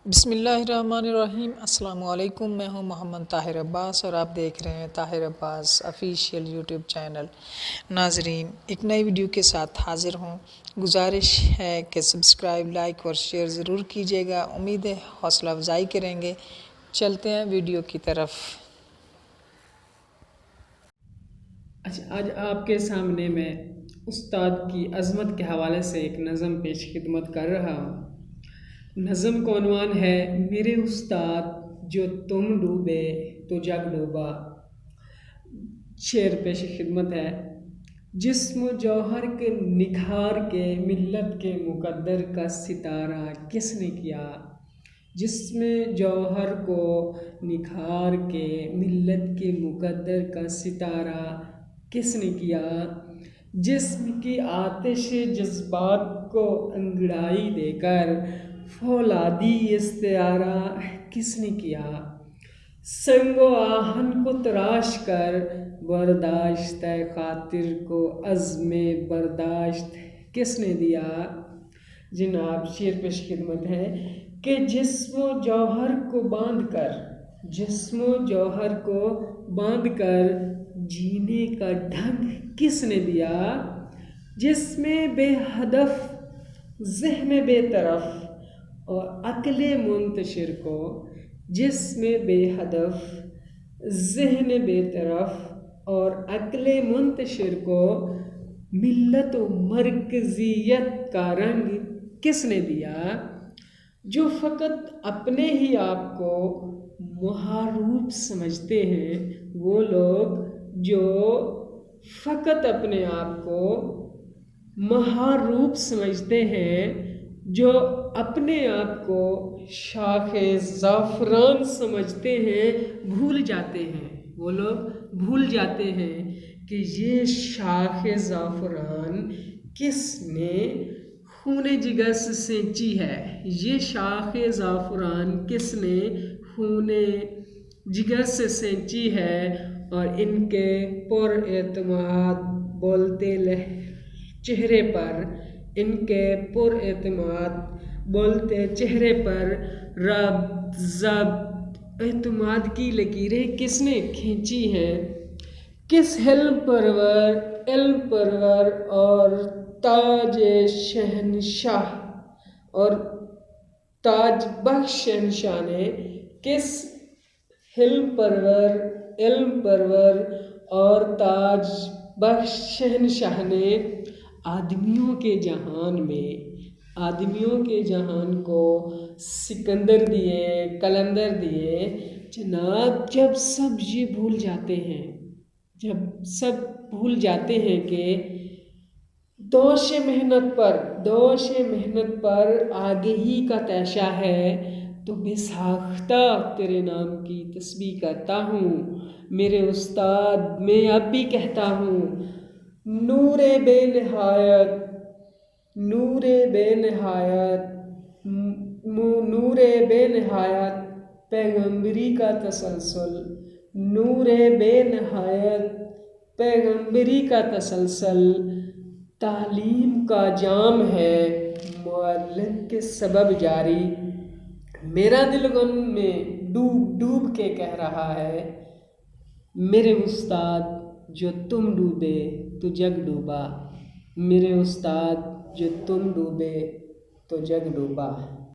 بسم اللہ الرحمن الرحیم۔ السلام علیکم، میں ہوں محمد طاہر عباس اور آپ دیکھ رہے ہیں طاہر عباس آفیشیل یوٹیوب چینل۔ ناظرین، ایک نئی ویڈیو کے ساتھ حاضر ہوں۔ گزارش ہے کہ سبسکرائب، لائک اور شیئر ضرور کیجیے گا۔ امید ہے حوصلہ افزائی کریں گے۔ چلتے ہیں ویڈیو کی طرف۔ آج آپ کے سامنے میں استاد کی عظمت کے حوالے سے ایک نظم پیش خدمت کر رہا ہوں۔ نظم کا عنوان ہے میرے استاد جو تم ڈوبے تو جگ ڈوبا۔ شعر پیش خدمت ہے۔ جسم و جوہر کے نکھار کے ملت کے مقدر کا ستارہ کس نے کیا؟ جسم جوہر کو نکھار کے ملت کے مقدر کا ستارہ کس نے کیا؟ جسم کی آتش جذبات کو انگڑائی دے کر فولادی استعارہ کس نے کیا؟ سنگ و آہن کو تراش کر برداشت خاطر کو عزم برداشت کس نے دیا؟ جناب، شعر پیش خدمت ہے کہ جسم و جوہر کو باندھ کر جینے کا ڈھنگ کس نے دیا؟ جس میں بے ہدف ذہن بے طرف اور عقل منتشر کو ملت و مرکزیت کا رنگ کس نے دیا؟ جو فقط اپنے ہی آپ کو محاروب سمجھتے ہیں، وہ لوگ جو فقط اپنے آپ کو محاروب سمجھتے ہیں، جو اپنے آپ کو شاخ زعفران سمجھتے ہیں، بھول جاتے ہیں کہ یہ شاخ زعفران کس نے خون جگر سے سینچی ہے۔ یہ شاخ زعفران کس نے خون جگر سے سینچی ہے، اور ان کے پر اعتماد بولتے چہرے پر رب ضبط اعتماد کی لکیریں کس نے کھینچی ہیں؟ کس علم پرور اور تاج بخش شہنشاہ نے کس علم پرور اور تاج بخش شہنشاہ نے آدمیوں کے جہان کو سکندر دیے، قلندر دیے؟ جناب، جب سب بھول جاتے ہیں کہ دوش محنت پر آگہی کا تیشہ ہے، تو بے ساختہ تیرے نام کی تسبیح کرتا ہوں۔ میرے استاد، میں اب بھی کہتا ہوں، نور بے نہایت پیغمبری کا تسلسل تعلیم کا جام ہے معلم کے سبب جاری۔ میرا دل غم میں ڈوب کے کہہ رہا ہے، میرے استاد جو تم ڈوبے تو جگ ڈوبا۔ میرے استاد جو تم ڈوبے تو جگ ڈوبا۔